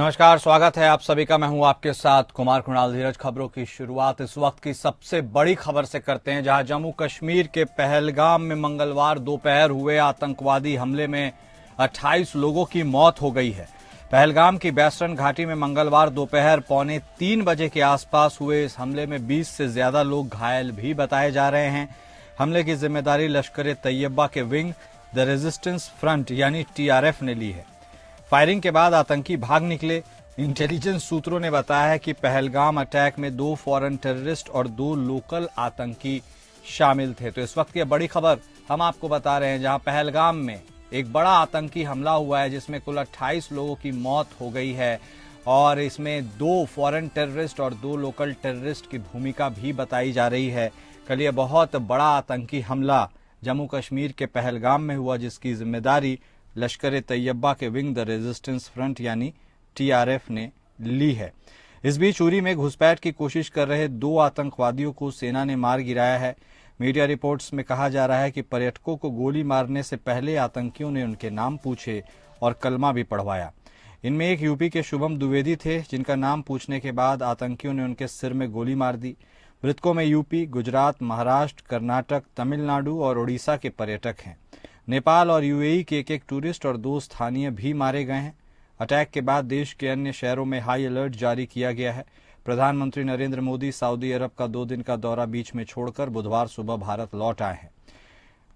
नमस्कार, स्वागत है आप सभी का। मैं हूं आपके साथ कुमार कुणाल धीरज। खबरों की शुरुआत इस वक्त की सबसे बड़ी खबर से करते हैं, जहां जम्मू कश्मीर के पहलगाम में मंगलवार दोपहर हुए आतंकवादी हमले में 28 लोगों की मौत हो गई है। पहलगाम की बैसरन घाटी में मंगलवार दोपहर 2:45 के आसपास हुए इस हमले में 20 से ज्यादा लोग घायल भी बताए जा रहे हैं। हमले की जिम्मेदारी लश्कर तैयबा के विंग द रेजिस्टेंस फ्रंट यानी TRF ने ली है। फायरिंग के बाद आतंकी भाग निकले। इंटेलिजेंस सूत्रों ने बताया है कि पहलगाम अटैक में 2 फॉरेन टेररिस्ट और 2 लोकल आतंकी शामिल थे। तो इस वक्त की बड़ी खबर हम आपको बता रहे हैं, जहां पहलगाम में एक बड़ा आतंकी हमला हुआ है, जिसमें कुल 28 लोगों की मौत हो गई है और इसमें 2 फॉरेन टेररिस्ट और 2 लोकल टेररिस्ट की भूमिका भी बताई जा रही है। कल ये बहुत बड़ा आतंकी हमला जम्मू कश्मीर के पहलगाम में हुआ, जिसकी जिम्मेदारी लश्कर तैयबा के विंग द रेजिस्टेंस फ्रंट यानी TRF ने ली है। इस बीच उरी में घुसपैठ की कोशिश कर रहे 2 आतंकवादियों को सेना ने मार गिराया है। मीडिया रिपोर्ट्स में कहा जा रहा है कि पर्यटकों को गोली मारने से पहले आतंकियों ने उनके नाम पूछे और कलमा भी पढ़वाया। इनमें एक यूपी के शुभम द्विवेदी थे, जिनका नाम पूछने के बाद आतंकियों ने उनके सिर में गोली मार दी। मृतकों में यूपी, गुजरात, महाराष्ट्र, कर्नाटक, तमिलनाडु और ओडिशा के पर्यटक हैं। नेपाल और UAE के एक टूरिस्ट और 2 स्थानीय भी मारे गए हैं। अटैक के बाद देश के अन्य शहरों में हाई अलर्ट जारी किया गया है। प्रधानमंत्री नरेंद्र मोदी सऊदी अरब का 2 दिन का दौरा बीच में छोड़कर बुधवार सुबह भारत लौट आए हैं।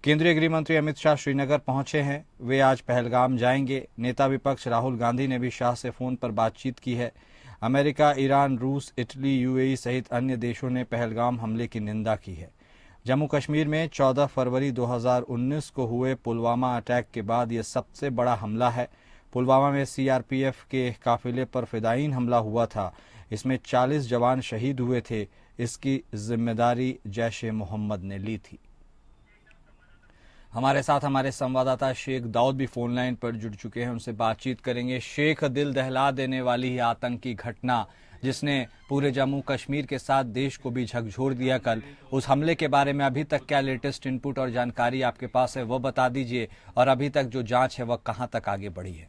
केंद्रीय गृह मंत्री अमित शाह श्रीनगर पहुंचे हैं। वे आज पहलगाम जाएंगे। नेता विपक्ष राहुल गांधी ने भी शाह से फोन पर बातचीत की है। अमेरिका, ईरान, रूस, इटली, UAE सहित अन्य देशों ने पहलगाम हमले की निंदा की है। जम्मू कश्मीर में 14 फरवरी 2019 को हुए पुलवामा अटैक के बाद यह सबसे बड़ा हमला है। पुलवामा में CRPF के काफिले पर फिदायीन हमला हुआ था। इसमें 40 जवान शहीद हुए थे। इसकी जिम्मेदारी जैश-ए-मोहम्मद ने ली थी। हमारे साथ हमारे संवाददाता शेख दाऊद भी फोन लाइन पर जुड़ चुके हैं, उनसे बातचीत करेंगे। शेख, दिल दहला देने वाली ही आतंकी घटना जिसने पूरे जम्मू कश्मीर के साथ देश को भी झकझोर दिया कल, उस हमले के बारे में अभी तक क्या लेटेस्ट इनपुट और जानकारी आपके पास है, वो बता दीजिए। और अभी तक जो जांच है वह कहां तक आगे बढ़ी है?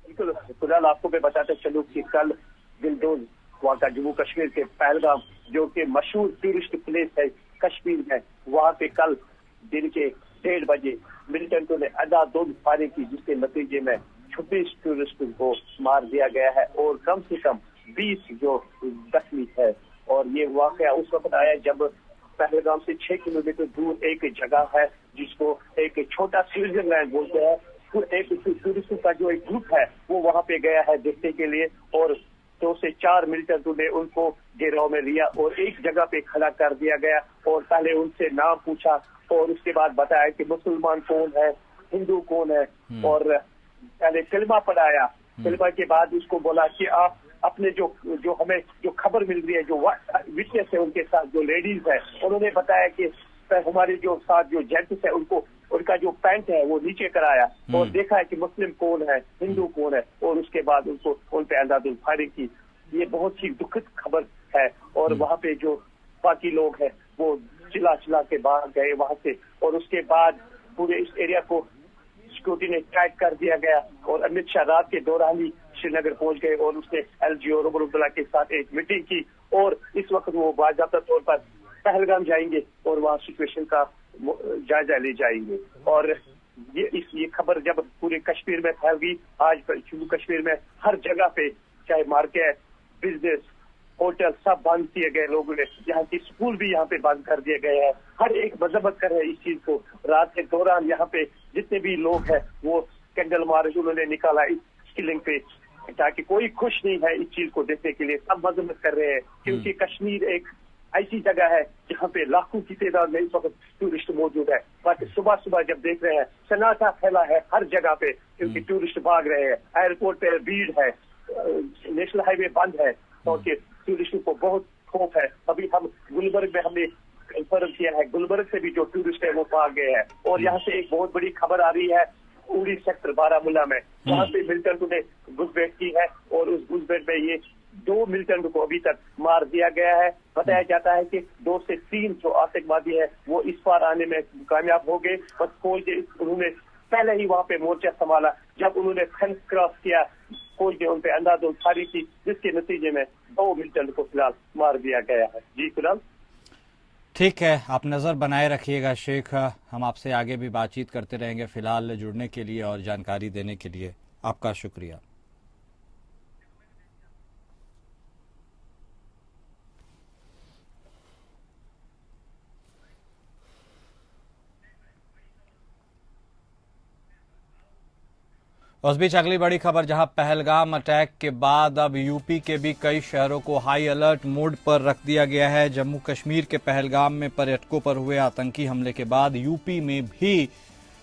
बिल्कुल कुणाल, आपको मैं बताते चलूं कि कल दिलदोज वहाँ का जम्मू कश्मीर के पहलगाम, जो कि मशहूर टूरिस्ट प्लेस है कश्मीर में, वहाँ पे कल दिन के 1:30 बजे मिलिटेंटों ने अंधाधुंध फायरिंग की, जिसके नतीजे में 26 टूरिस्टों को मार दिया गया है और कम से कम 20 जो जख्मी है। और ये वाकया उस वक्त आया जब पहलगाम से 6 किलोमीटर दूर एक जगह है जिसको एक छोटा स्विट्जरलैंड बोलते हैं। तो एक टूरिस्टों का जो एक ग्रुप है वो वहाँ पे गया है देखने के लिए, और 2 से 4 मिलिटेंटों ने उनको घेराव में लिया और एक जगह पे खड़ा कर दिया गया और पहले उनसे नाम पूछा और उसके बाद बताया कि मुसलमान कौन है, हिंदू कौन है, और पहले कलमा पढ़ाया। कलमा के बाद उसको बोला कि आप अपने जो हमें जो खबर मिल रही है, जो विटनेस है उनके साथ जो लेडीज है, उन्होंने बताया कि हमारे जो साथ जो जेंट्स है उनको उनका जो पैंट है वो नीचे कराया और देखा है कि मुस्लिम कौन है, हिंदू कौन है, और उसके बाद उनको उन पे अंधाधुंध फायरिंग की। ये बहुत ही दुखद खबर है। और वहाँ पे जो बाकी लोग हैं वो चिल्ला के बाहर गए वहाँ से, और उसके बाद पूरे इस एरिया को सिक्योरिटी ने टाइट कर दिया गया। और अमित शाह रात के दौरान ही श्रीनगर पहुंच गए और उसने LG और उमर अब्दुल्ला के साथ एक मीटिंग की और इस वक्त वो बाकायदा तौर पर पहलगाम जाएंगे और वहाँ सिचुएशन का जायजा ले जाएंगे। और ये खबर जब पूरे कश्मीर में फैल गई, आज जम्मू कश्मीर में हर जगह पे चाहे मार्केट, बिजनेस, होटल सब बंद किए गए लोगों ने। यहाँ की स्कूल भी यहाँ पे बंद कर दिए गए हैं। हर एक मजम्मत कर रहे हैं इस चीज को। रात के दौरान यहाँ पे जितने भी लोग हैं वो कैंडल मार्च उन्होंने निकाला इस किलिंग पे, ताकि कोई खुश नहीं है इस चीज को देखने के लिए। सब मजम्मत कर रहे हैं क्योंकि कश्मीर एक ऐसी जगह है जहाँ पे लाखों की तादाद में इस वक्त टूरिस्ट मौजूद है। बाकी सुबह सुबह जब देख रहे हैं सन्नाटा फैला है हर जगह पे, क्योंकि टूरिस्ट भाग रहे हैं। एयरपोर्ट पे भीड़ है, नेशनल हाईवे बंद है क्योंकि टूरिस्टों को बहुत खौफ है। अभी हम गुलबर्ग में हमने कंफर्म किया है, गुलबर्ग से भी जो टूरिस्ट है वो भाग गए हैं। और यहाँ से एक बहुत बड़ी खबर आ रही है उड़ी सेक्टर बारामूला में, जहाँ पे मिलिटेंटों ने घुसपैठ की है और उस घुसपैठ में ये 2 मिलिटेंट को अभी तक मार दिया गया है। बताया जाता है कि 2 से 3 जो आतंकवादी है वो इस पार आने में कामयाब हो गए, बस उन्होंने पहले ही वहाँ पे मोर्चा संभाला। जब उन्होंने फेंस क्रॉस किया खोल के उन पे अंदाजों फारी की, जिसके नतीजे में 2 मिलिटेंट को फिलहाल मार दिया गया है। जी फिलहाल ठीक है, आप नज़र बनाए रखिएगा शेख, हम आपसे आगे भी बातचीत करते रहेंगे। फिलहाल जुड़ने के लिए और जानकारी देने के लिए आपका शुक्रिया। उस बीच अगली बड़ी खबर, जहां पहलगाम अटैक के बाद अब यूपी के भी कई शहरों को हाई अलर्ट मोड पर रख दिया गया है। जम्मू कश्मीर के पहलगाम में पर्यटकों पर हुए आतंकी हमले के बाद यूपी में भी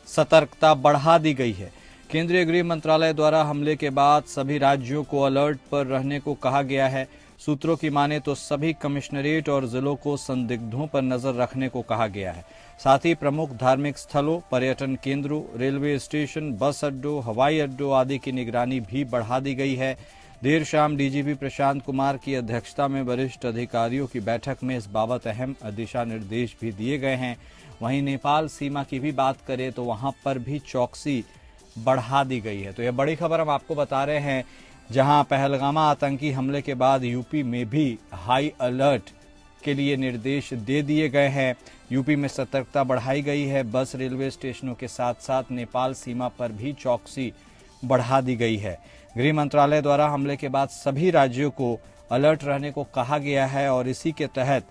सतर्कता बढ़ा दी गई है। केंद्रीय गृह मंत्रालय द्वारा हमले के बाद सभी राज्यों को अलर्ट पर रहने को कहा गया है। सूत्रों की माने तो सभी कमिश्नरेट और जिलों को संदिग्धों पर नजर रखने को कहा गया है। साथ ही प्रमुख धार्मिक स्थलों, पर्यटन केंद्रों, रेलवे स्टेशन, बस अड्डों, हवाई अड्डों आदि की निगरानी भी बढ़ा दी गई है। देर शाम डीजीपी प्रशांत कुमार की अध्यक्षता में वरिष्ठ अधिकारियों की बैठक में इस बाबत अहम दिशा निर्देश भी दिए गए हैं। वहीं नेपाल सीमा की भी बात करें तो वहां पर भी चौकसी बढ़ा दी गई है। तो यह बड़ी खबर हम आपको बता रहे हैं, जहां पहलगामा आतंकी हमले के बाद यूपी में भी हाई अलर्ट के लिए निर्देश दे दिए गए हैं। यूपी में सतर्कता बढ़ाई गई है। बस, रेलवे स्टेशनों के साथ साथ नेपाल सीमा पर भी चौकसी बढ़ा दी गई है। गृह मंत्रालय द्वारा हमले के बाद सभी राज्यों को अलर्ट रहने को कहा गया है और इसी के तहत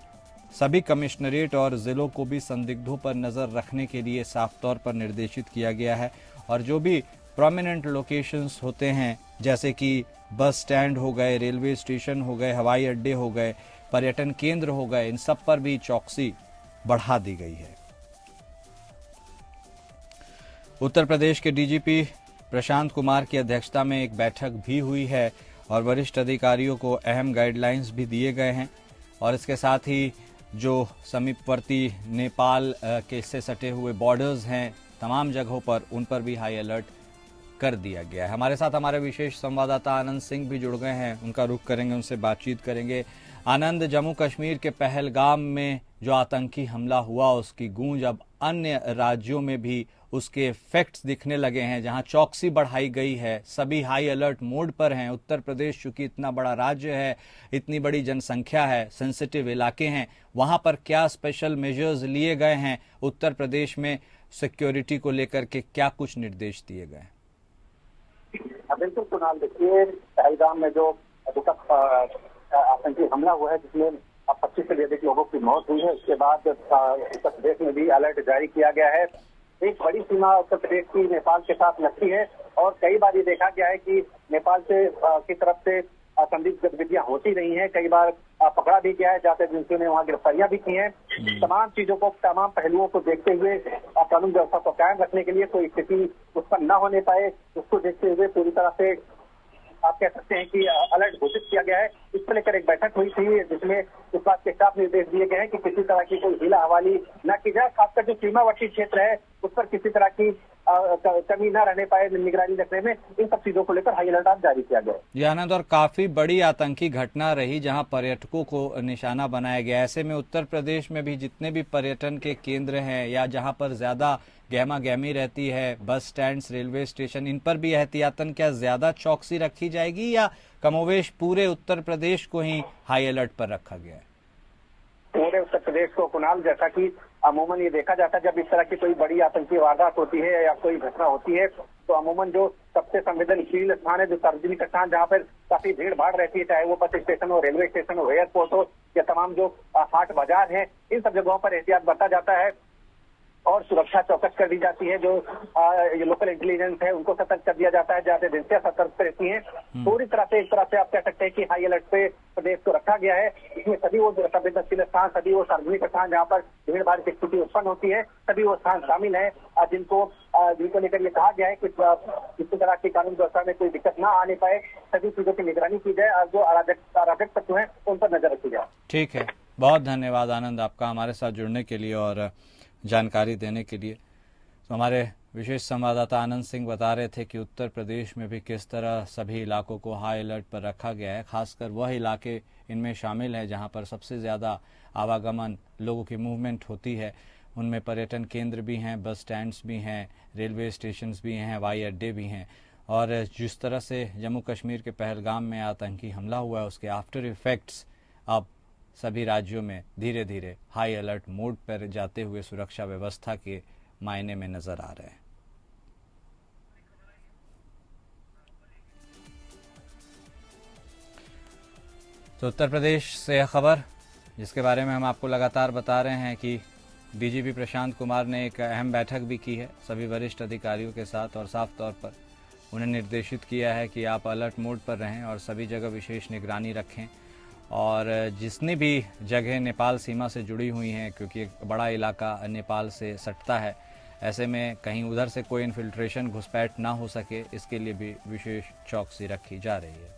सभी कमिश्नरेट और जिलों को भी संदिग्धों पर नजर रखने के लिए साफ तौर पर निर्देशित किया गया है। और जो भी प्रोमिनेंट लोकेशंस होते हैं, जैसे कि बस स्टैंड हो गए, रेलवे स्टेशन हो गए, हवाई अड्डे हो गए, पर्यटन केंद्र हो गए, इन सब पर भी चौकसी बढ़ा दी गई है। उत्तर प्रदेश के डीजीपी प्रशांत कुमार की अध्यक्षता में एक बैठक भी हुई है और वरिष्ठ अधिकारियों को अहम गाइडलाइंस भी दिए गए हैं। और इसके साथ ही जो समीपवर्ती नेपाल के से सटे हुए बॉर्डर्स हैं, तमाम जगहों पर उन पर भी हाई अलर्ट कर दिया गया है। हमारे साथ हमारे विशेष संवाददाता आनंद सिंह भी जुड़ गए हैं, उनका रुख करेंगे, उनसे बातचीत करेंगे। आनंद, जम्मू कश्मीर के पहलगाम में जो आतंकी हमला हुआ उसकी गूंज अब अन्य राज्यों में भी उसके इफेक्ट्स दिखने लगे हैं, जहां चौकसी बढ़ाई गई है, सभी हाई अलर्ट मोड पर हैं। उत्तर प्रदेश चूंकि इतना बड़ा राज्य है, इतनी बड़ी जनसंख्या है, सेंसिटिव इलाके हैं, वहां पर क्या स्पेशल मेजर्स लिए गए हैं? उत्तर प्रदेश में सिक्योरिटी को लेकर के क्या कुछ निर्देश दिए गए? बिल्कुल कुणाल, देखिए पहलगाम में जो आतंकी हमला हुआ है जिसमें 25 से अधिक लोगों की मौत हुई है, उसके बाद उत्तर प्रदेश में भी अलर्ट जारी किया गया है। एक बड़ी सीमा उत्तर प्रदेश की नेपाल के साथ लगती है और कई बार ये देखा गया है कि नेपाल से की तरफ से संदिग्ध गतिविधियां होती रही हैं। कई बार पकड़ा भी गया है, जाते एजेंसियों ने वहां गिरफ्तारियां भी की हैं। तमाम चीजों को, तमाम पहलुओं को देखते हुए कानून व्यवस्था को कायम रखने के लिए कोई स्थिति उत्पन्न न होने पाए, उसको देखते हुए पूरी तरह से आप कह सकते हैं कि अलर्ट घोषित किया गया है। इसको लेकर एक बैठक हुई थी जिसमें इस बात के साफ निर्देश दिए गए हैं कि किसी तरह की कोई हीला हवाली न की जाए, खासकर जो सीमावर्ती क्षेत्र है उस पर किसी तरह की कमी न रहने पाए निगरानी रखने में। इन सब चीजों को लेकर हाई अलर्ट जारी किया गया है। ये आनंद, और काफी बड़ी आतंकी घटना रही जहां पर्यटकों को निशाना बनाया गया। ऐसे में उत्तर प्रदेश में भी जितने भी पर्यटन के केंद्र हैं या जहां पर ज्यादा गहमा गहमी रहती है, बस स्टैंड, रेलवे स्टेशन, इन पर भी एहतियातन क्या ज्यादा चौकसी रखी जाएगी या कमोवेश पूरे उत्तर प्रदेश को ही हाई अलर्ट पर रखा गया है? पूरे उत्तर प्रदेश को कुणाल, जैसा कि अमूमन ये देखा जाता है जब इस तरह की कोई बड़ी आतंकी वारदात होती है या कोई घटना होती है तो अमूमन जो सबसे संवेदनशील स्थान है, जो सार्वजनिक स्थान जहाँ पर काफी भीड़ भाड़ रहती है, चाहे वो बस स्टेशन हो, रेलवे स्टेशन हो, एयरपोर्ट हो या तमाम जो हाट बाजार है, इन सब जगहों पर एहतियात बरता जाता है और सुरक्षा चौकस कर दी जाती है। जो लोकल इंटेलिजेंस है उनको सतर्क कर दिया जाता है, जहाँ एजेंसियां सतर्क रहती हैं। पूरी तरह से एक तरह से आप कह सकते हैं कि हाई अलर्ट पे प्रदेश को रखा गया है। इसमें सभी वो संवेदनशील स्थान, सभी वो सार्वजनिक स्थान जहाँ पर भीड़ भाड़ की स्थिति उत्पन्न होती है, सभी वो स्थान शामिल है जिनको लेकर ये कहा गया है कि किसी तरह की कानून व्यवस्था में कोई दिक्कत ना आने पाए, सभी चीजों की निगरानी की जाए और जो अराजक तत्व हैं उन पर नजर रखी जाए। ठीक है, बहुत धन्यवाद आनंद आपका हमारे साथ जुड़ने के लिए और जानकारी देने के लिए। तो हमारे विशेष संवाददाता आनंद सिंह बता रहे थे कि उत्तर प्रदेश में भी किस तरह सभी इलाकों को हाई अलर्ट पर रखा गया है। खासकर वह इलाके इनमें शामिल है जहां पर सबसे ज़्यादा आवागमन, लोगों की मूवमेंट होती है। उनमें पर्यटन केंद्र भी हैं, बस स्टैंड्स भी हैं, रेलवे स्टेशंस भी हैं, हवाई अड्डे भी हैं और जिस तरह से जम्मू कश्मीर के पहलगाम में आतंकी हमला हुआ है उसके आफ्टर इफेक्ट्स अब सभी राज्यों में धीरे धीरे हाई अलर्ट मोड पर जाते हुए सुरक्षा व्यवस्था के मायने में नजर आ रहे हैं। तो उत्तर प्रदेश से यह खबर जिसके बारे में हम आपको लगातार बता रहे हैं कि डीजीपी प्रशांत कुमार ने एक अहम बैठक भी की है सभी वरिष्ठ अधिकारियों के साथ और साफ तौर पर उन्हें निर्देशित किया है कि आप अलर्ट मोड पर रहें और सभी जगह विशेष निगरानी रखें। और जितनी भी जगह नेपाल सीमा से जुड़ी हुई हैं, क्योंकि एक बड़ा इलाका नेपाल से सटता है, ऐसे में कहीं उधर से कोई इन्फिल्ट्रेशन घुसपैठ ना हो सके, इसके लिए भी विशेष चौकसी रखी जा रही है।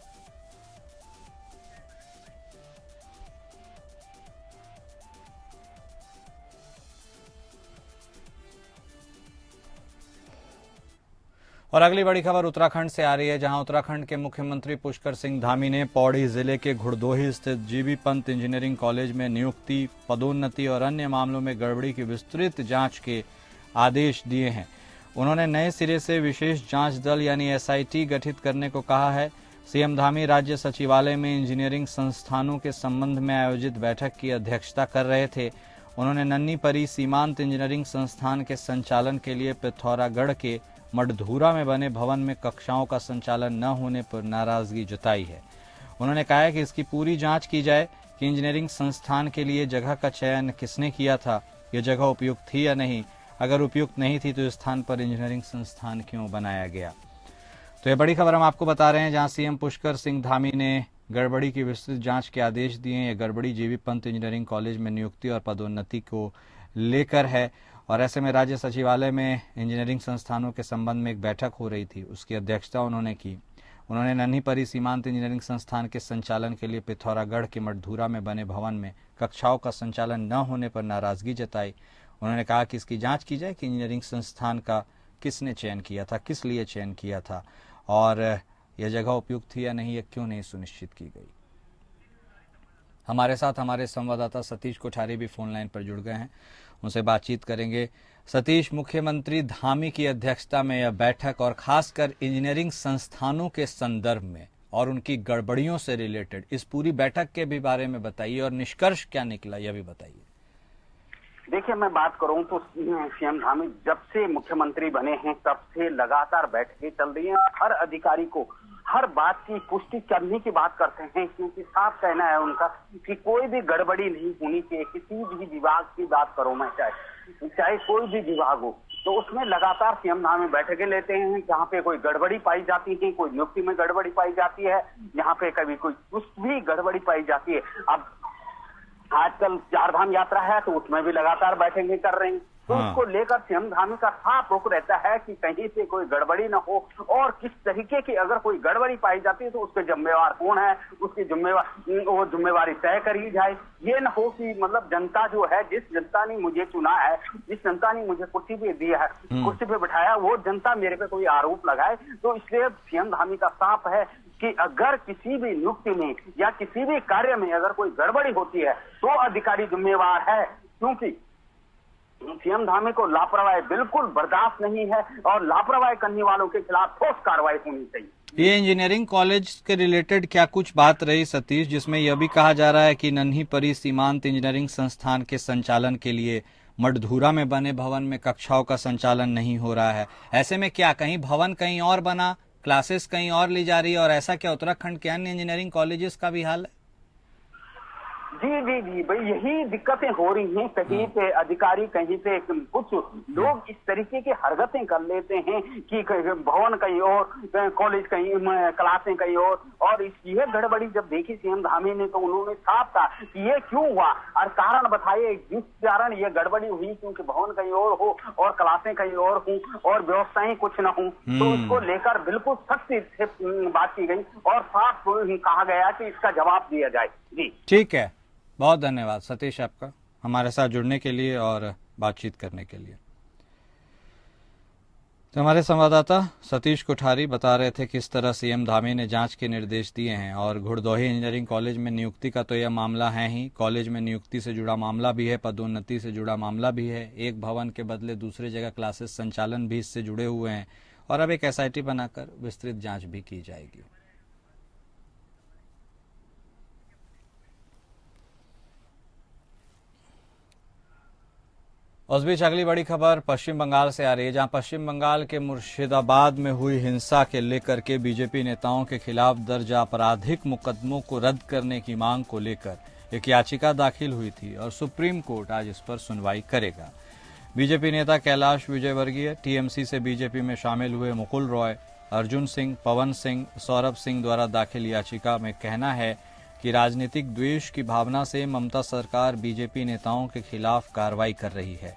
और अगली बड़ी खबर उत्तराखंड से आ रही है, जहां उत्तराखंड के मुख्यमंत्री पुष्कर सिंह धामी ने पौड़ी जिले के घुड़दोही स्थित जीबी पंत इंजीनियरिंग कॉलेज में नियुक्ति, पदोन्नति और अन्य मामलों में गड़बड़ी की विस्तृत जांच के आदेश दिए हैं। उन्होंने नए सिरे से विशेष जांच दल यानी एसआईटी गठित करने को कहा है। सीएम धामी राज्य सचिवालय में इंजीनियरिंग संस्थानों के संबंध में आयोजित बैठक की अध्यक्षता कर रहे थे। उन्होंने नन्ही परी सीमांत इंजीनियरिंग संस्थान के संचालन के लिए पिथौरागढ़ के मडधूरा में बने भवन में कक्षाओं का संचालन न होने पर नाराजगी जताई है। उन्होंने कहा है कि इसकी पूरी जांच की जाए कि इंजीनियरिंग संस्थान के लिए जगह का चयन किसने किया था, यह जगह उपयुक्त थी या नहीं, अगर उपयुक्त नहीं थी तो इस स्थान पर इंजीनियरिंग संस्थान क्यों बनाया गया। तो यह बड़ी खबर हम आपको बता रहे हैं, जहां सीएम पुष्कर सिंह धामी ने गड़बड़ी की विस्तृत जांच के आदेश दिए हैं। यह गड़बड़ी जीबी पंत इंजीनियरिंग कॉलेज में नियुक्ति और पदोन्नति को लेकर है और ऐसे में राज्य सचिवालय में इंजीनियरिंग संस्थानों के संबंध में एक बैठक हो रही थी, उसकी अध्यक्षता उन्होंने की। उन्होंने नन्ही परी सीमांत इंजीनियरिंग संस्थान के संचालन के लिए पिथौरागढ़ के मडधूरा में बने भवन में कक्षाओं का संचालन न होने पर नाराजगी जताई। उन्होंने कहा कि इसकी जांच की जाए कि इंजीनियरिंग संस्थान का किसने चयन किया था, किस लिए चयन किया था और यह जगह उपयुक्त थी या नहीं, यह क्यों नहीं सुनिश्चित की गई। हमारे साथ हमारे संवाददाता सतीश कोठारी भी फोन लाइन पर जुड़ गए हैं, उनसे बातचीत करेंगे। सतीश, मुख्यमंत्री धामी की अध्यक्षता में यह बैठक और खासकर इंजीनियरिंग संस्थानों के संदर्भ में और उनकी गड़बड़ियों से रिलेटेड इस पूरी बैठक के भी बारे में बताइए और निष्कर्ष क्या निकला यह भी बताइए। देखिए, मैं बात करूं तो सीएम धामी जब से मुख्यमंत्री बने हैं तब से लगातार बैठकें चल रही हैं। हर अधिकारी को हर बात की पुष्टि करने की बात करते हैं, क्योंकि साफ कहना है उनका कि कोई भी गड़बड़ी नहीं होनी चाहिए। किसी भी विभाग की बात करो, मैं चाहे कोई भी विभाग हो, तो उसमें लगातार सीएम धामी बैठकें लेते हैं। जहाँ पे कोई गड़बड़ी पाई जाती है, कोई नियुक्ति में गड़बड़ी पाई जाती है, यहाँ पे कभी कोई कुछ भी गड़बड़ी पाई जाती है। अब आजकल चारधाम यात्रा है तो उसमें भी लगातार बैठकें कर रहे हैं, तो उसको लेकर सीएम धामी का साफ रुख रहता है कि कहीं से कोई गड़बड़ी न हो और किस तरीके की अगर कोई गड़बड़ी पाई जाती है तो उसके जिम्मेवार कौन है, उसकी जिम्मेवारी तय करी जाए। ये न हो कि मतलब जनता जो है, जिस जनता ने मुझे चुना है, जिस जनता ने मुझे कुर्सी पे दिया है, कुर्सी पे बिठाया, वो जनता मेरे पे कोई आरोप लगाए। तो इसलिए सीएम धामी का साफ है कि अगर किसी भी नियुक्ति में या किसी भी कार्य में अगर कोई गड़बड़ी होती है तो अधिकारी जिम्मेवार है, क्योंकि सीएम धामी को लापरवाही बिल्कुल बर्दाश्त नहीं है और लापरवाही करने वालों के खिलाफ ठोस कार्रवाई होनी चाहिए। ये इंजीनियरिंग कॉलेज के रिलेटेड क्या कुछ बात रही सतीश, जिसमें यह भी कहा जा रहा है कि नन्ही परी सीमांत इंजीनियरिंग संस्थान के संचालन के लिए मडधूरा में बने भवन में कक्षाओं का संचालन नहीं हो रहा है। ऐसे में क्या कहीं भवन कहीं और बना, क्लासेस कहीं और ली जा रही है, और ऐसा क्या उत्तराखंड के अन्य इंजीनियरिंग कॉलेजेस का भी हाल है? जी जी जी भाई, यही दिक्कतें हो रही हैं। कहीं पे अधिकारी, कहीं पे कुछ लोग इस तरीके की हरकतें कर लेते हैं कि भवन कहीं और, कॉलेज कहीं, क्लासें कहीं और ये गड़बड़ी जब देखी सीएम धामी ने तो उन्होंने साफ कहा कि ये क्यों हुआ और कारण बताइए जिस कारण ये गड़बड़ी हुई, क्योंकि भवन कहीं और हो और क्लासें कहीं और हों और व्यवस्थाएं कुछ न हों। तो इसको लेकर बिल्कुल सख्ती से बात की गई और साफ कहा गया कि इसका जवाब दिया जाए। जी ठीक है, बहुत धन्यवाद सतीश आपका हमारे साथ जुड़ने के लिए और बातचीत करने के लिए। तो हमारे संवाददाता सतीश कोठारी बता रहे थे किस तरह सीएम धामी ने जांच के निर्देश दिए हैं। और घुड़दोही इंजीनियरिंग कॉलेज में नियुक्ति का तो यह मामला है ही, कॉलेज में नियुक्ति से जुड़ा मामला भी है, पदोन्नति से जुड़ा मामला भी है। एक भवन के बदले दूसरे जगह क्लासेस संचालन भी इससे जुड़े हुए हैं और अब एक SIT बनाकर विस्तृत जांच भी की जाएगी। उस बीच अगली बड़ी खबर पश्चिम बंगाल से आ रही है, जहां पश्चिम बंगाल के मुर्शिदाबाद में हुई हिंसा के लेकर के बीजेपी नेताओं के खिलाफ दर्ज आपराधिक मुकदमों को रद्द करने की मांग को लेकर एक याचिका दाखिल हुई थी और सुप्रीम कोर्ट आज इस पर सुनवाई करेगा। बीजेपी नेता कैलाश विजयवर्गीय, TMC से बीजेपी में शामिल हुए मुकुल रॉय, अर्जुन सिंह, पवन सिंह, सौरभ सिंह द्वारा दाखिल याचिका में कहना है कि राजनीतिक द्वेष की भावना से ममता सरकार बीजेपी नेताओं के खिलाफ कार्रवाई कर रही है।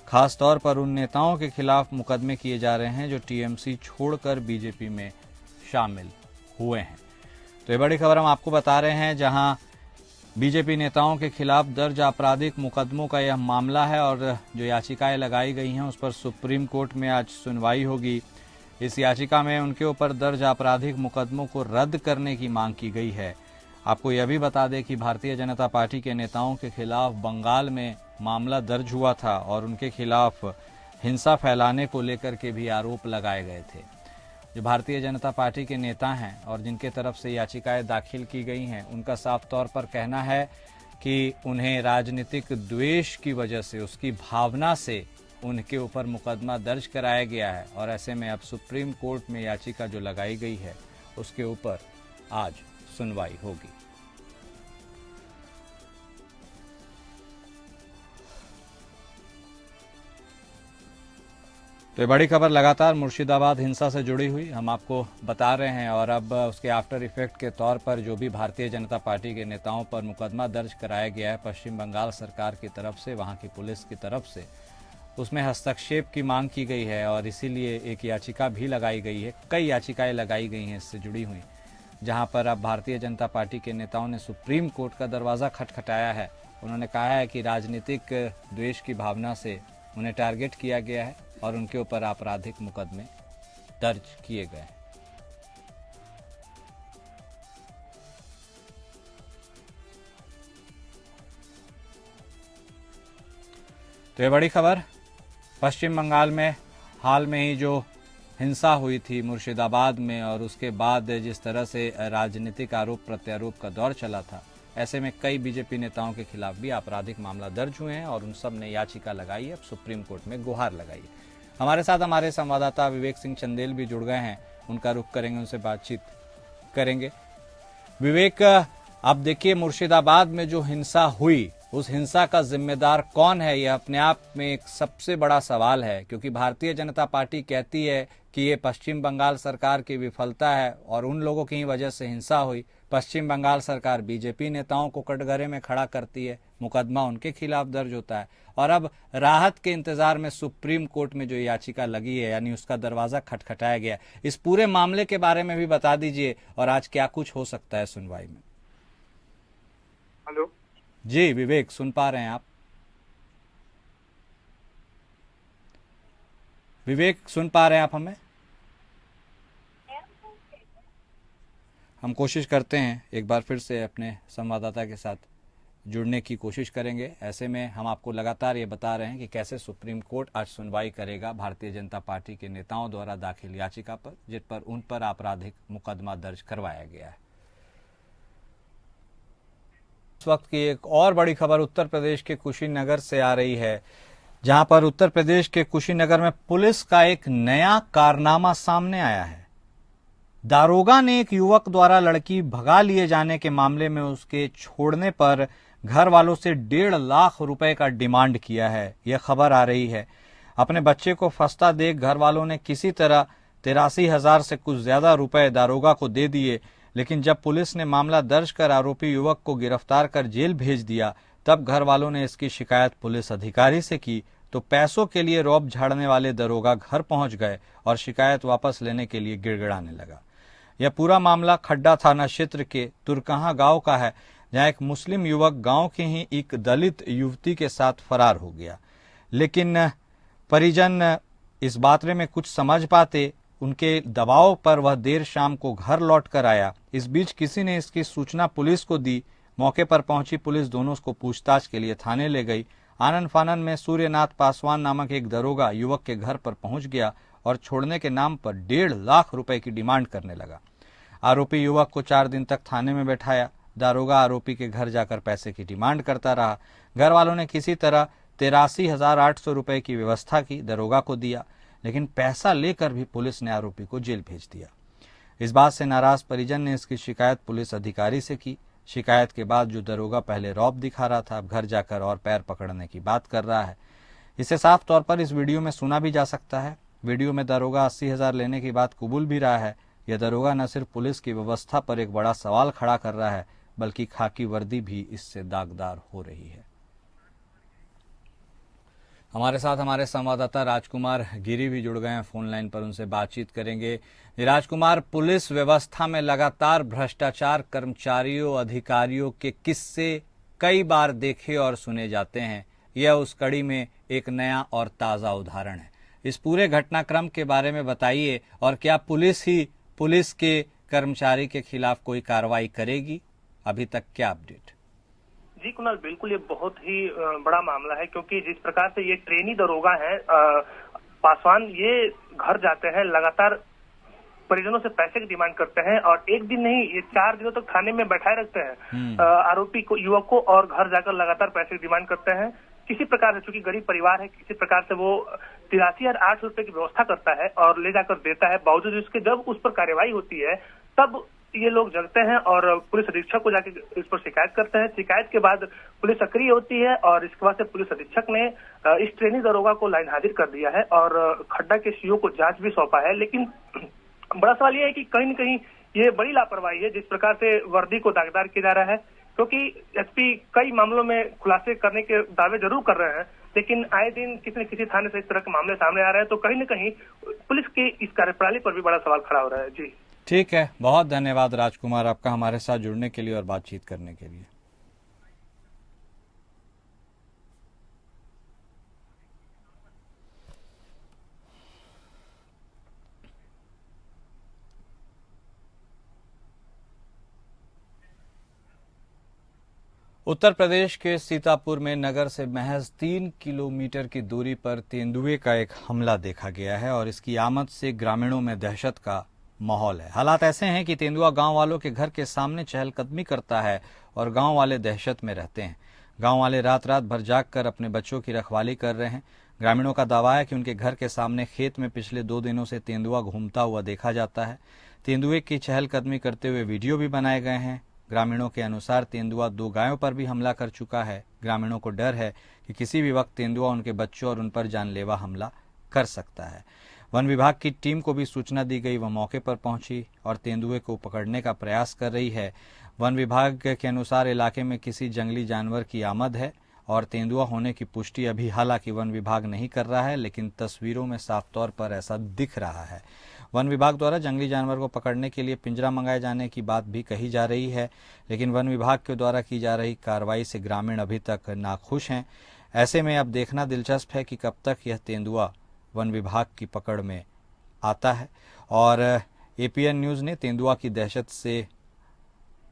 खास तौर पर उन नेताओं के खिलाफ मुकदमे किए जा रहे हैं जो TMC छोड़कर बीजेपी में शामिल हुए हैं। तो ये बड़ी खबर हम आपको बता रहे हैं, जहां बीजेपी नेताओं के खिलाफ दर्ज आपराधिक मुकदमों का यह मामला है और जो याचिकाएं लगाई गई हैं उस पर सुप्रीम कोर्ट में आज सुनवाई होगी। इस याचिका में उनके ऊपर दर्ज आपराधिक मुकदमों को रद्द करने की मांग की गई है। आपको यह भी बता दें कि भारतीय जनता पार्टी के नेताओं के खिलाफ बंगाल में मामला दर्ज हुआ था और उनके खिलाफ हिंसा फैलाने को लेकर के भी आरोप लगाए गए थे। जो भारतीय जनता पार्टी के नेता हैं और जिनके तरफ से याचिकाएं दाखिल की गई हैं, उनका साफ तौर पर कहना है कि उन्हें राजनीतिक द्वेष की वजह से, उसकी भावना से उनके ऊपर मुकदमा दर्ज कराया गया है और ऐसे में अब सुप्रीम कोर्ट में याचिका जो लगाई गई है उसके ऊपर आज सुनवाई होगी। तो ये बड़ी खबर लगातार मुर्शिदाबाद हिंसा से जुड़ी हुई हम आपको बता रहे हैं और अब उसके आफ्टर इफेक्ट के तौर पर जो भी भारतीय जनता पार्टी के नेताओं पर मुकदमा दर्ज कराया गया है पश्चिम बंगाल सरकार की तरफ से, वहां की पुलिस की तरफ से, उसमें हस्तक्षेप की मांग की गई है और इसीलिए एक याचिका भी लगाई गई है। कई याचिकाएं लगाई गई हैं इससे जुड़ी हुई, जहां पर अब भारतीय जनता पार्टी के नेताओं ने सुप्रीम कोर्ट का दरवाज़ा खटखटाया है। उन्होंने कहा है कि राजनीतिक द्वेष की भावना से उन्हें टारगेट किया गया है और उनके ऊपर आपराधिक मुकदमे दर्ज किए गए हैं। तो ये बड़ी खबर पश्चिम बंगाल में हाल में ही जो हिंसा हुई थी मुर्शिदाबाद में और उसके बाद जिस तरह से राजनीतिक आरोप प्रत्यारोप का दौर चला था, ऐसे में कई बीजेपी नेताओं के खिलाफ भी आपराधिक मामला दर्ज हुए हैं और उन सब ने याचिका लगाई है, अब सुप्रीम कोर्ट में गुहार लगाई है। हमारे साथ हमारे संवाददाता विवेक सिंह चंदेल भी जुड़ गए हैं, उनका रुख करेंगे, उनसे बातचीत करेंगे। विवेक, अब देखिए मुर्शिदाबाद में जो हिंसा हुई, उस हिंसा का जिम्मेदार कौन है, यह अपने आप में एक सबसे बड़ा सवाल है, क्योंकि भारतीय जनता पार्टी कहती है कि ये पश्चिम बंगाल सरकार की विफलता है और उन लोगों की ही वजह से हिंसा हुई। पश्चिम बंगाल सरकार बीजेपी नेताओं को कटघरे में खड़ा करती है, मुकदमा उनके खिलाफ दर्ज होता है और अब राहत के इंतजार में सुप्रीम कोर्ट में जो याचिका लगी है, यानी उसका दरवाजा खटखटाया गया। इस पूरे मामले के बारे में भी बता दीजिए और आज क्या कुछ हो सकता है सुनवाई में। हेलो जी विवेक, सुन पा रहे हैं आप? विवेक, सुन पा रहे हैं आप हमें? हम कोशिश करते हैं एक बार फिर से अपने संवाददाता के साथ जुड़ने की कोशिश करेंगे। ऐसे में हम आपको लगातार ये बता रहे हैं कि कैसे सुप्रीम कोर्ट आज सुनवाई करेगा भारतीय जनता पार्टी के नेताओं द्वारा दाखिल याचिका पर, जिस पर उन पर आपराधिक मुकदमा दर्ज करवाया गया है। इस वक्त की एक और बड़ी खबर उत्तर प्रदेश के कुशीनगर से आ रही है, जहां पर उत्तर प्रदेश के कुशीनगर में पुलिस का एक नया कारनामा सामने आया है। दारोगा ने एक युवक द्वारा लड़की भगा लिए जाने के मामले में उसके छोड़ने पर घर वालों से 1.5 लाख रुपए का डिमांड किया है, यह खबर आ रही है। अपने बच्चे को फंसता देख घर वालों ने किसी तरह 83,000 से कुछ ज्यादा रुपए दारोगा को दे दिए, लेकिन जब पुलिस ने मामला दर्ज कर आरोपी युवक को गिरफ्तार कर जेल भेज दिया, तब घर वालों ने इसकी शिकायत पुलिस अधिकारी से की तो पैसों के लिए रौब झाड़ने वाले दरोगा घर पहुंच गए और शिकायत वापस लेने के लिए गिड़गिड़ाने लगा। यह पूरा मामला खड्डा थाना क्षेत्र के तुरकहां गांव का है, जहां एक मुस्लिम युवक गांव के ही एक दलित युवती के साथ फरार हो गया, लेकिन परिजन इस बारे में कुछ समझ पाते उनके दबाव पर वह देर शाम को घर लौट कर आया। इस बीच किसी ने इसकी सूचना पुलिस को दी। मौके पर पहुंची पुलिस दोनों को पूछताछ के लिए थाने ले गई। आनन फानन में सूर्यनाथ पासवान नामक एक दरोगा युवक के घर पर पहुंच गया और छोड़ने के नाम पर 1.5 लाख रुपए की डिमांड करने लगा। आरोपी युवक को 4 दिन तक थाने में बैठाया। दारोगा आरोपी के घर जाकर पैसे की डिमांड करता रहा। घर वालों ने किसी तरह 83,800 रुपए की व्यवस्था की, दरोगा को दिया, लेकिन पैसा लेकर भी पुलिस ने आरोपी को जेल भेज दिया। इस बात से नाराज परिजन ने इसकी शिकायत पुलिस अधिकारी से की। शिकायत के बाद जो दरोगा पहले रौब दिखा रहा था, अब घर जाकर और पैर पकड़ने की बात कर रहा है। इसे साफ तौर पर इस वीडियो में सुना भी जा सकता है। वीडियो में दरोगा 80,000 लेने की बात कबूल भी रहा है। यह दरोगा न सिर्फ पुलिस की व्यवस्था पर एक बड़ा सवाल खड़ा कर रहा है, बल्कि खाकी वर्दी भी इससे दागदार हो रही है। हमारे साथ हमारे संवाददाता राजकुमार गिरी भी जुड़ गए हैं फोन लाइन पर, उनसे बातचीत करेंगे। राजकुमार, पुलिस व्यवस्था में लगातार भ्रष्टाचार, कर्मचारियों, अधिकारियों के किस्से कई बार देखे और सुने जाते हैं। यह उस कड़ी में एक नया और ताज़ा उदाहरण है। इस पूरे घटनाक्रम के बारे में बताइए, और क्या पुलिस के कर्मचारी के खिलाफ कोई कार्रवाई करेगी? अभी तक क्या अपडेट? जी कुणाल, बिल्कुल ये बहुत ही बड़ा मामला है, क्योंकि जिस प्रकार से ये ट्रेनी दरोगा है पासवान, ये घर जाते हैं, लगातार परिजनों से पैसे की डिमांड करते हैं, और एक दिन नहीं, ये 4 दिनों तक थाने में बैठाए रखते हैं आरोपी को, युवक को, और घर जाकर लगातार पैसे की डिमांड करते हैं। किसी प्रकार से, चूंकि गरीब परिवार है, किसी प्रकार से वो 83,800 रुपए की व्यवस्था करता है और ले जाकर देता है। बावजूद इसके जब उस पर कार्रवाई होती है तब ये लोग जगते हैं और पुलिस अधीक्षक को जाके इस पर शिकायत करते हैं। शिकायत के बाद पुलिस सक्रिय होती है और इसके बाद से पुलिस अधीक्षक ने इस ट्रेनी दरोगा को लाइन हाजिर कर दिया है और खड्डा के सीओ को जांच भी सौंपा है। लेकिन बड़ा सवाल यह है कि कहीं न कहीं ये बड़ी लापरवाही है, जिस प्रकार से वर्दी को दागदार किया जा रहा है, क्योंकि एसपी कई मामलों में खुलासे करने के दावे जरूर कर रहे हैं, लेकिन आए दिन किसी न किसी थाने से इस तरह के मामले सामने आ रहे हैं, तो कहीं न कहीं पुलिस की इस कार्यप्रणाली पर भी बड़ा सवाल खड़ा हो रहा है। जी ठीक है, बहुत धन्यवाद राजकुमार आपका हमारे साथ जुड़ने के लिए और बातचीत करने के लिए। उत्तर प्रदेश के सीतापुर में नगर से महज 3 किलोमीटर की दूरी पर तेंदुए का एक हमला देखा गया है और इसकी आमद से ग्रामीणों में दहशत का माहौल है। हालात ऐसे हैं कि तेंदुआ गांव वालों के घर के सामने चहलकदमी करता है और गांव वाले दहशत में रहते हैं। गांव वाले रात रात भर जागकर अपने बच्चों की रखवाली कर रहे हैं। ग्रामीणों का दावा है कि उनके घर के सामने खेत में पिछले 2 दिनों से तेंदुआ घूमता हुआ देखा जाता है। तेंदुए की चहलकदमी करते हुए वीडियो भी बनाए गए हैं। ग्रामीणों के अनुसार तेंदुआ 2 गायों पर भी हमला कर चुका है। ग्रामीणों को डर है कि किसी भी वक्त तेंदुआ उनके बच्चों और उन पर जानलेवा हमला कर सकता है। वन विभाग की टीम को भी सूचना दी गई, वह मौके पर पहुंची और तेंदुए को पकड़ने का प्रयास कर रही है। वन विभाग के अनुसार इलाके में किसी जंगली जानवर की आमद है और तेंदुआ होने की पुष्टि अभी हालांकि वन विभाग नहीं कर रहा है, लेकिन तस्वीरों में साफ तौर पर ऐसा दिख रहा है। वन विभाग द्वारा जंगली जानवर को पकड़ने के लिए पिंजरा मंगाए जाने की बात भी कही जा रही है, लेकिन वन विभाग के द्वारा की जा रही कार्रवाई से ग्रामीण अभी तक नाखुश हैं। ऐसे में अब देखना दिलचस्प है कि कब तक यह तेंदुआ वन विभाग की पकड़ में आता है। और एपीएन न्यूज़ ने तेंदुआ की दहशत से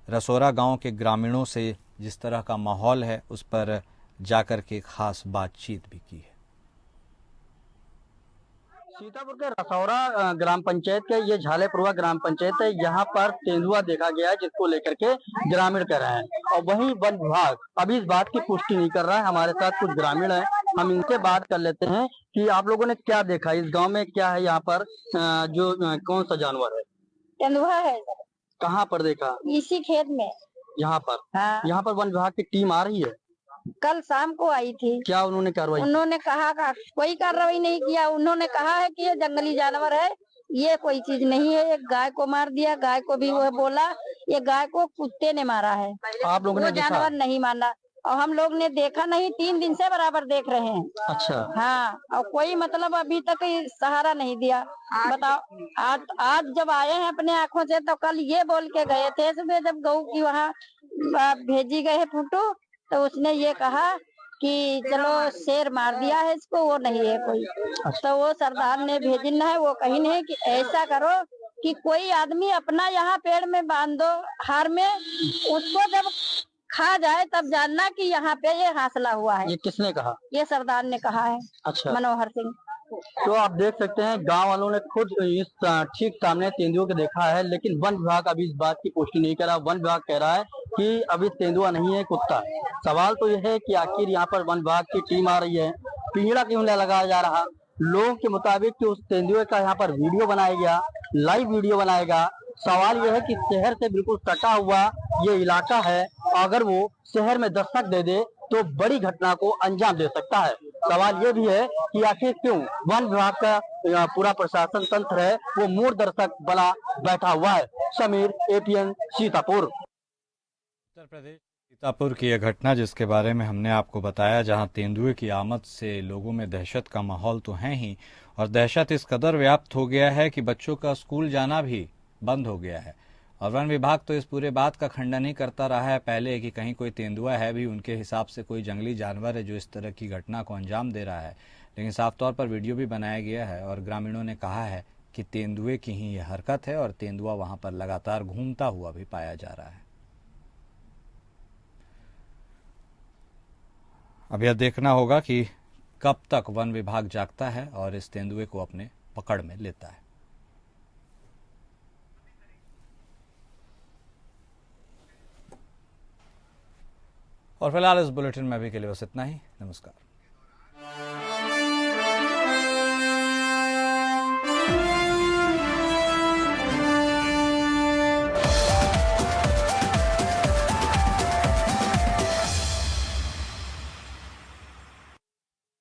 रसोरा गांव के ग्रामीणों से जिस तरह का माहौल है उस पर जाकर के खास बातचीत भी की है। सीतापुर के रसौरा ग्राम पंचायत के ये झालेपुरवा ग्राम पंचायत है, यहाँ पर तेंदुआ देखा गया है जिसको लेकर के ग्रामीण कह रहे हैं और वहीं वन विभाग अभी इस बात की पुष्टि नहीं कर रहा है। हमारे साथ कुछ ग्रामीण हैं, हम इनसे बात कर लेते हैं कि आप लोगों ने क्या देखा, इस गांव में क्या है, यहाँ पर जो कौन सा जानवर है? तेंदुआ है। कहाँ पर देखा? इसी खेत में। यहाँ पर? हाँ। यहाँ पर वन विभाग की टीम आ रही है? कल शाम को आई थी। क्या उन्होंने कार्रवाई? उन्होंने कहा कोई कार्रवाई नहीं किया। उन्होंने कहा है कि ये जंगली जानवर है, ये कोई चीज नहीं है। एक गाय को मार दिया, गाय को भी वो बोला ये गाय को कुत्ते ने मारा है। आप लोगों ने देखा? जानवर नहीं माना और हम लोग ने देखा नहीं, 3 दिन से बराबर देख रहे हैं। अच्छा। हाँ, और कोई मतलब अभी तक सहारा नहीं दिया। बताओ, आज जब आए हैं अपने आँखों से, तो कल ये बोल के गए थे सुबह जब गऊ की वहाँ भेजी गए फोटो, तो उसने ये कहा कि चलो शेर मार दिया है इसको, वो नहीं है कोई। तो वो सरदार ने भेजना है, वो कहीं नहीं कि ऐसा करो कि कोई आदमी अपना यहाँ पेड़ में बांध दो हार में, उसको जब खा जाए तब जानना कि यहाँ पे ये हासिला हुआ है। ये किसने कहा? ये सरदार ने कहा है। अच्छा। मनोहर सिंह। तो आप देख सकते हैं गांव वालों ने खुद इस ठीक सामने तेंदुए को देखा है, लेकिन वन विभाग अभी इस बात की पुष्टि नहीं कर रहा। वन विभाग कह रहा है कि अभी तेंदुआ नहीं है, कुत्ता। सवाल तो यह है कि आखिर यहाँ पर वन विभाग की टीम आ रही है, पिंजड़ा क्यों नहीं लगाया जा रहा। लोगों के मुताबिक कि उस तेंदुए का यहाँ पर वीडियो बनाया गया, लाइव वीडियो बनाएगा। सवाल यह है कि शहर से बिल्कुल सटा हुआ ये इलाका है, अगर वो शहर में दस्तक दे दे तो बड़ी घटना को अंजाम दे सकता है। सवाल ये भी है कि आखिर क्यों वन विभाग का पूरा प्रशासन तंत्र है वो मूड दर्शक बना बैठा हुआ है। समीर, एपीएन, सीतापुर। उत्तर प्रदेश सीतापुर की यह घटना जिसके बारे में हमने आपको बताया, जहां तेंदुए की आमद से लोगों में दहशत का माहौल तो है ही, और दहशत इस कदर व्याप्त हो गया है कि बच्चों का स्कूल जाना भी बंद हो गया है। और वन विभाग तो इस पूरे बात का खंडन ही करता रहा है पहले कि कहीं कोई तेंदुआ है भी, उनके हिसाब से कोई जंगली जानवर है जो इस तरह की घटना को अंजाम दे रहा है। लेकिन साफ तौर पर वीडियो भी बनाया गया है और ग्रामीणों ने कहा है कि तेंदुए की ही यह हरकत है और तेंदुआ वहां पर लगातार घूमता हुआ भी पाया जा रहा है। अब यह देखना होगा कि कब तक वन विभाग जागता है और इस तेंदुए को अपने पकड़ में लेता है। और फिलहाल इस बुलेटिन में अभी के लिए बस इतना ही। नमस्कार।